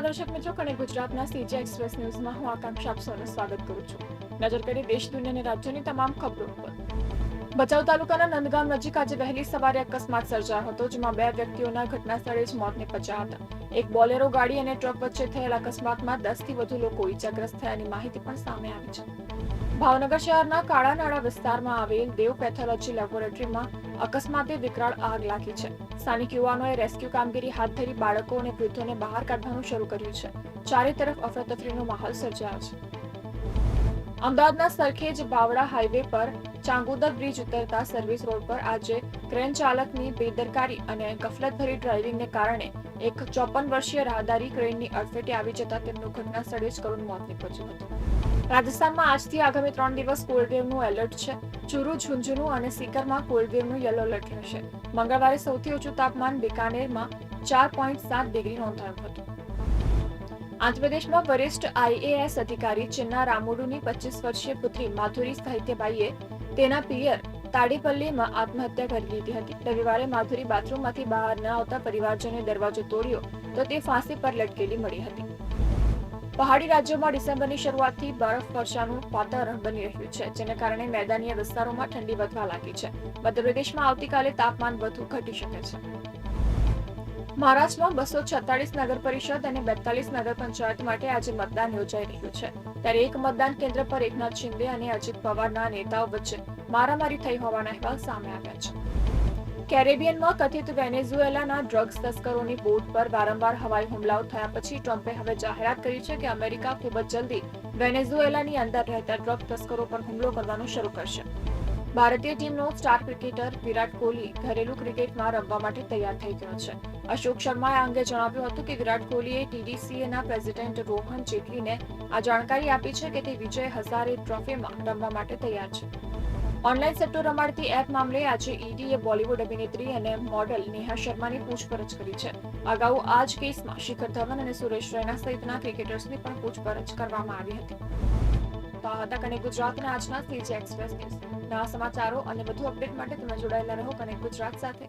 નમસ્કાર દર્શક મિત્રો, કનેક્ટ ગુજરાતના સીજી એક્સપ્રેસ ન્યૂઝમાં હું આકાંક્ષા આપ સૌનું સ્વાગત કરું છું. નજર કરીએ દેશ દુનિયા અને રાજ્યની તમામ ખબરો પર. ભચાઉ તાલુકાના નંદગામ નજીક આજે વહેલી સવારે અકસ્માત સર્જાયો હતો, જેમાં 2 વ્યક્તિઓના ઘટના સ્થળે જ મોત નીપજ્યા હતા. એક બોલેરો ગાડી અને ટ્રક વચ્ચે થયેલા અકસ્માતમાં 10 થી વધુ લોકો ઈજાગ્રસ્ત થયાની માહિતી પણ સામે આવી છે. ભાવનગર શહેરના કાળાનાળા વિસ્તારમાં આવેલ દેવ પેથોલોજી લેબોરેટરીમાં અકસ્માતે વિકરાળ આગ લાગી છે. સ્થાનિક યુવાનોએ રેસ્ક્યુ કામગીરી હાથ ધરી બાળકો અને વૃદ્ધોને બહાર કાઢવાનું શરૂ કર્યું છે. ચારે તરફ અફરાતફરીનો માહોલ સર્જાયો છે. અમદાવાદના સરખેજ બાવળા હાઈવે પર ચાંગોદર બ્રિજ ઉતરતા સર્વિસ રોડ પર આજે ક્રેન ચાલકની બેદરકારી અને ગફલતભરી ડ્રાઇવિંગને કારણે એક 54 વર્ષીય રાહદારી ક્રેનની અડફેટે આવી જતા તેમનું ઘટના સ્થળે જ કરુણ મોત નીપજ્યું હતું. રાજસ્થાનમાં આજથી આગામી 3 દિવસ કોલ્ડવેવનું એલર્ટ છે. ચુરુ, ઝુંઝુનુ અને સીકરમાં કોલ્ડવેવનું યલો એલર્ટ રહેશે. મંગળવારે સૌથી ઓછું તાપમાન બિકાનેરમાં 4.7 ડિગ્રી નોંધાયું હતું. આંધ્રપ્રદેશમાં વરિષ્ઠ આઈએએસ અધિકારી ચિન્ના રામુડુની 25 વર્ષીય પુત્રી માધુરી સાહિત્યબાઈએ તેના પિયર તાડીપલ્લીમાં આત્મહત્યા કરી લીધી હતી. રવિવારે માધુરી બાથરૂમમાંથી બહાર ન આવતા પરિવારજનોએ દરવાજો તોડ્યો તો તે ફાંસી પર લટકેલી મળી હતી. પહાડી રાજ્યોમાં ડિસેમ્બરની શરૂઆતથી બરફવર્ષાનું વાતાવરણ બની રહ્યું છે, જેને કારણે મેદાનીય વિસ્તારોમાં ઠંડી વધવા લાગી છે. મધ્યપ્રદેશમાં આવતીકાલે તાપમાન વધુ ઘટી શકે છે. મહારાષ્ટ્રમાં 246 નગર પરિષદ અને 42 નગર પંચાયત માટે આજે મતદાન યોજાઈ રહ્યું છે. ત્યારે એક મતદાન કેન્દ્ર પર એકનાથ શિંદે અને અજીત પવારના નેતાઓ વચ્ચે મારામારી થઈ હોવાના અહેવાલ સામે આવ્યા છે. કેરેબિયનમાં કથિત વેનેઝુએલાના ડ્રગ્સ તસ્કરોની બોટ પર વારંવાર હવાઈ હુમલાઓ થયા પછી ટ્રમ્પે હવે જાહેરાત કરી છે કે અમેરિકા ખૂબ જ જલ્દી વેનેઝુએલાની અંદર રહેતા ડ્રગ તસ્કરો પર હુમલો કરવાનું શરૂ કરશે. ભારતીય ટીમનો સ્ટાર ક્રિકેટર વિરાટ કોહલી ઘરેલું ક્રિકેટમાં રમવા માટે તૈયાર થઈ ગયો છે. અશોક શર્માએ આ અંગે જણાવ્યું હતું કે વિરાટ કોહલીએ ટીડીસીએના પ્રેસિડેન્ટ રોહન જેટલીને આ જાણકારી આપી છે કે તે વિજય હઝારે ટ્રોફીમાં રમવા માટે તૈયાર છે. ઓનલાઈન સટ્ટો રમાડતી એપ મામલે આજે ઈડીએ બોલિવૂડ અભિનેત્રી અને મોડલ નેહા શર્માની પૂછપરછ કરી છે. અગાઉ આ જ કેસમાં શિખર ધવન અને સુરેશ રૈના સહિતના ક્રિકેટર્સની પણ પૂછપરછ કરવામાં આવી હતી. તો આ હતા કનેક્ટ ગુજરાતના આજના સીજી એક્સપ્રેસ ન્યૂઝ. નવા સમાચારો અને વધુ અપડેટ માટે તમે જોડાયેલા રહો કનેક્ટ ગુજરાત સાથે.